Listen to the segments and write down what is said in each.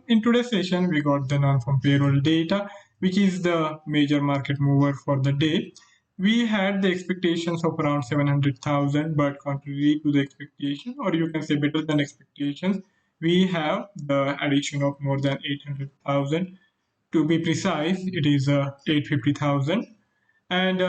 in today's session, we got the non-farm payroll data, which is the major market mover for the day. We had the expectations of around 700,000, but contrary to the expectation, or you can say better than expectations, we have the addition of more than 800,000. To be precise, it is 850,000. And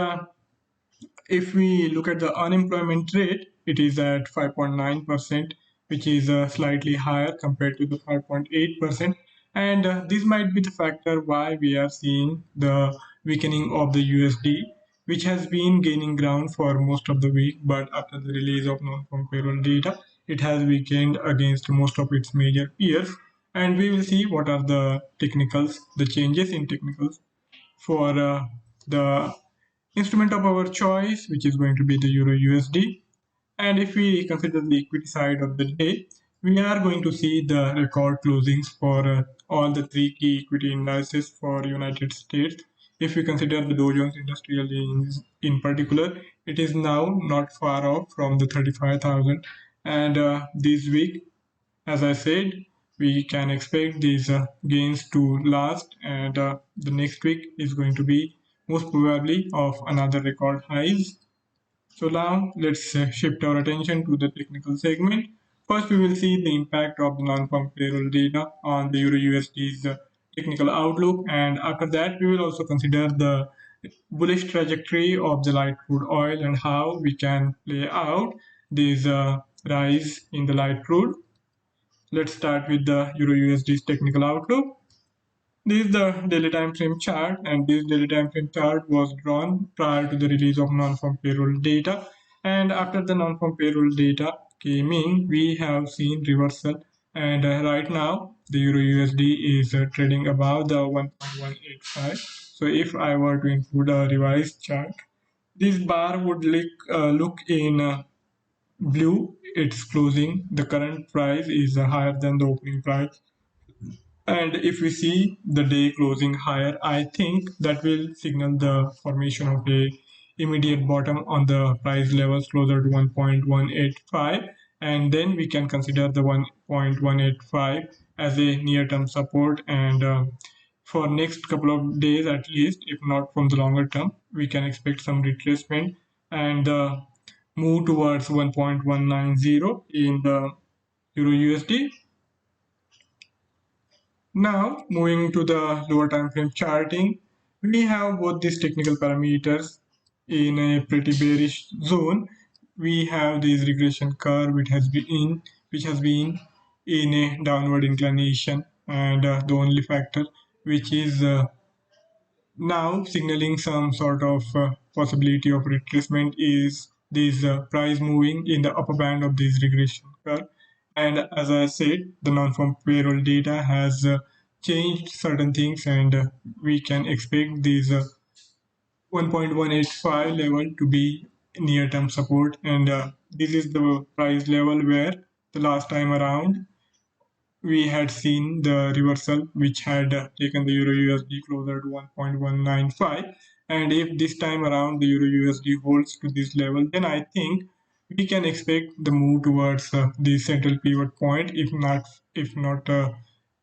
if we look at the unemployment rate, it is at 5.9%, which is slightly higher compared to the 5.8%. And this might be the factor why we are seeing the weakening of the USD, which has been gaining ground for most of the week. But after the release of non-farm payroll data, it has weakened against most of its major peers. And we will see what are the technicals, the changes in technicals for the instrument of our choice, which is going to be the Euro USD. And if we consider the equity side of the day, we are going to see the record closings for all the three key equity indices for United States. If we consider the Dow Jones Industrial in particular, it is now not far off from the 35,000. And this week, as I said, we can expect these gains to last, and the next week is going to be most probably of another record highs. So now let's shift our attention to the technical segment. First, we will see the impact of the non-farm payroll data on the Euro USD's technical outlook, and after that, we will also consider the bullish trajectory of the light crude oil and how we can play out this rise in the light crude. Let's start with the Euro USD's technical outlook. This is the daily time frame chart, and this daily time frame chart was drawn prior to the release of non-farm payroll data. And after the non-farm payroll data came in, we have seen reversal. And right now, the Euro USD is trading above the 1.185. So if I were to include a revised chart, this bar would look in blue. It's closing. The current price is higher than the opening price, and if we see the day closing higher, I think that will signal the formation of a immediate bottom on the price levels closer to 1.185, and then we can consider the 1.185 as a near-term support. And for next couple of days at least, if not from the longer term, we can expect some retracement and move towards 1.190 in the Euro USD. Now, moving to the lower time frame charting, we have both these technical parameters in a pretty bearish zone. We have this regression curve which has been in a downward inclination, and the only factor which is now signaling some sort of possibility of retracement is this price moving in the upper band of this regression curve. And as I said, the non-farm payroll data has changed certain things, and we can expect this 1.185 level to be near-term support. And this is the price level where the last time around we had seen the reversal, which had taken the Euro USD closer to 1.195. And if this time around the Euro USD holds to this level, then I think we can expect the move towards the central pivot point, if not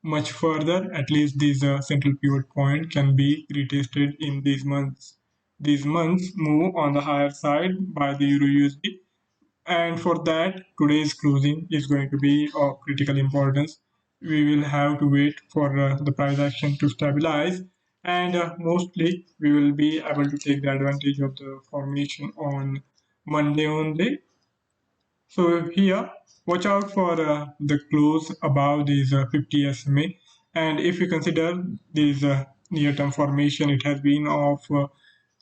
much further. At least this central pivot point can be retested in these months. These months move on the higher side by the Euro USD, and for that, today's closing is going to be of critical importance. We will have to wait for the price action to stabilize, and mostly we will be able to take the advantage of the formation on Monday only. So here, watch out for the close above these 50 SMA. And if you consider this near-term formation, it has been of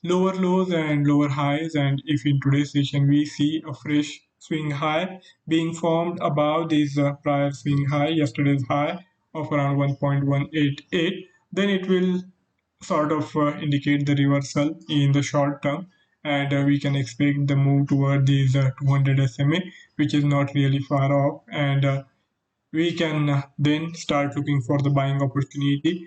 lower lows and lower highs. And if in today's session we see a fresh swing high being formed above this prior swing high, yesterday's high of around 1.188, then it will sort of indicate the reversal in the short term, and we can expect the move toward these 200 SMA, which is not really far off, and we can then start looking for the buying opportunity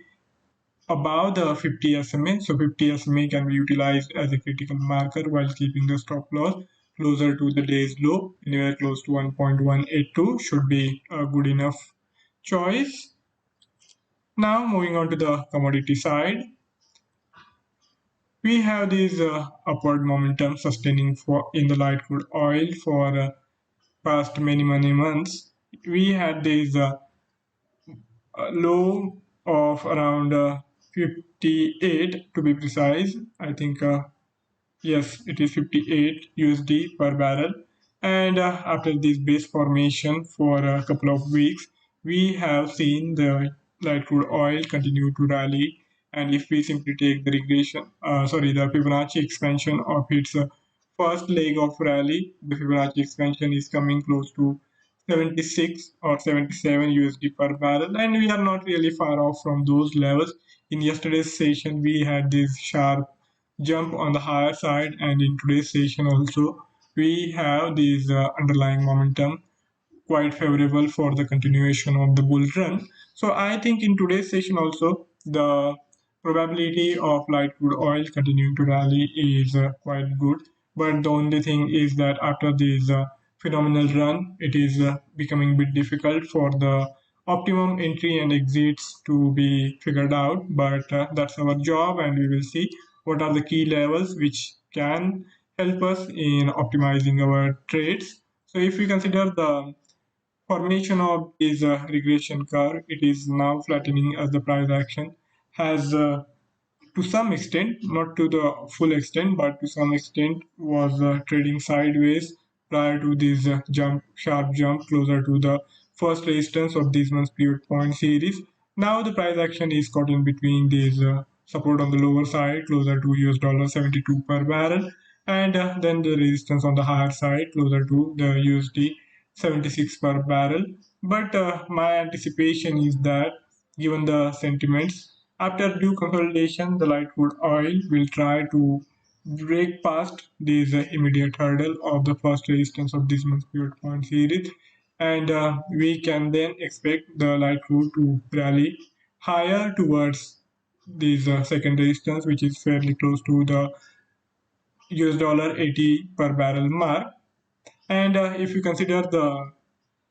above the 50 SMA. So 50 SMA can be utilized as a critical marker while keeping the stop loss closer to the day's low. Anywhere close to 1.182 should be a good enough choice. Now moving on to the commodity side, we have this upward momentum sustaining for in the light crude oil for past many months. We had this low of around 58 to be precise. I think yes, it is 58 USD per barrel. And after this base formation for a couple of weeks, we have seen the light crude oil continue to rally. And if we simply take the the Fibonacci expansion of its first leg of rally, the Fibonacci expansion is coming close to 76 or 77 USD per barrel, and we are not really far off from those levels. In yesterday's session, we had this sharp jump on the higher side, and in today's session also we have this underlying momentum quite favorable for the continuation of the bull run. So I think in today's session also the probability of light crude oil continuing to rally is quite good. But the only thing is that after this phenomenal run, it is becoming a bit difficult for the optimum entry and exits to be figured out. But that's our job, and we will see what are the key levels which can help us in optimizing our trades. So if we consider the formation of this regression curve, it is now flattening as the price action has to some extent, not to the full extent, but to some extent was trading sideways prior to this sharp jump closer to the first resistance of this month's pivot point series. Now the price action is caught in between these support on the lower side closer to US dollar 72 per barrel, and then the resistance on the higher side closer to the USD 76 per barrel. But my anticipation is that given the sentiments, after due consolidation, the light crude oil will try to break past this immediate hurdle of the first resistance of this month's pivot point series, and we can then expect the light crude to rally higher towards this second resistance, which is fairly close to the US dollar 80 per barrel mark. And if you consider the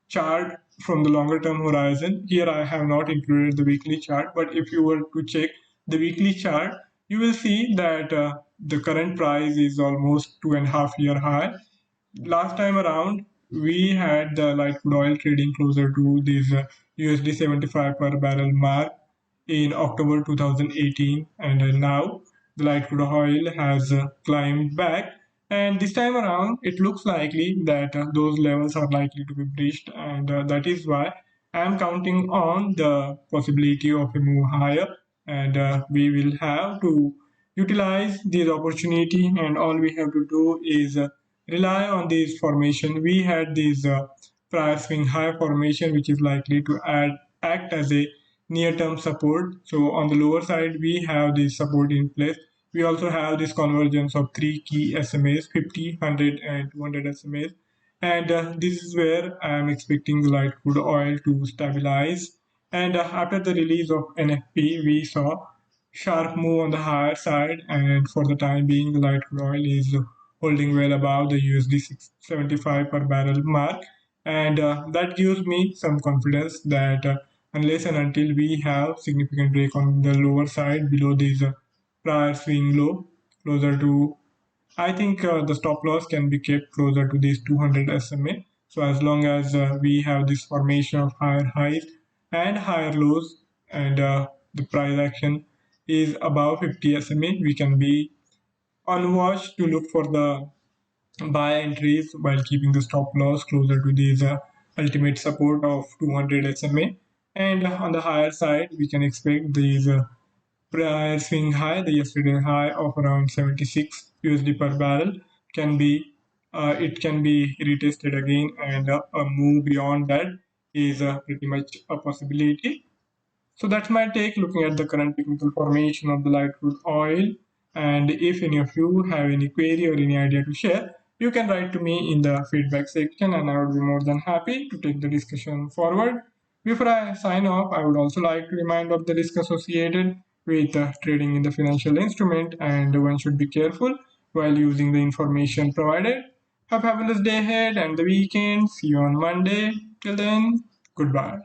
chart from the longer term horizon, here I have not included the weekly chart, but if you were to check the weekly chart, you will see that the current price is almost 2.5 year high. Last time around, we had the light crude oil trading closer to this USD 75 per barrel mark in October 2018, and now the light crude oil has climbed back. And this time around, it looks likely that those levels are likely to be breached, and that is why I am counting on the possibility of a move higher, and we will have to utilize this opportunity. And all we have to do is rely on this formation. We had this prior swing high formation, which is likely to act as a near-term support. So on the lower side, we have this support in place. We also have this convergence of three key SMAs, 50, 100, and 200 SMAs. And this is where I am expecting the light crude oil to stabilize. And after the release of NFP, we saw sharp move on the higher side, and for the time being, the light crude oil is holding well above the USD 675 per barrel mark, and that gives me some confidence that unless and until we have significant break on the lower side below this prior swing low, closer to, I think the stop loss can be kept closer to this 200 SMA. So as long as we have this formation of higher highs and higher lows, and the price action is above 50 SMA, we can be on watch to look for the buy entries while keeping the stop loss closer to this ultimate support of 200 SMA. And on the higher side, we can expect these prior swing high, the yesterday high of around 76 USD per barrel can be it can be retested again, and a move beyond that is pretty much a possibility. So that's my take looking at the current technical formation of the light crude oil. And if any of you have any query or any idea to share, you can write to me in the feedback section, and I would be more than happy to take the discussion forward. Before I sign off, I would also like to remind of the risk associated with trading in the financial instrument, and one should be careful while using the information provided. Have a fabulous day ahead and the weekend. See you on Monday. Till then, goodbye.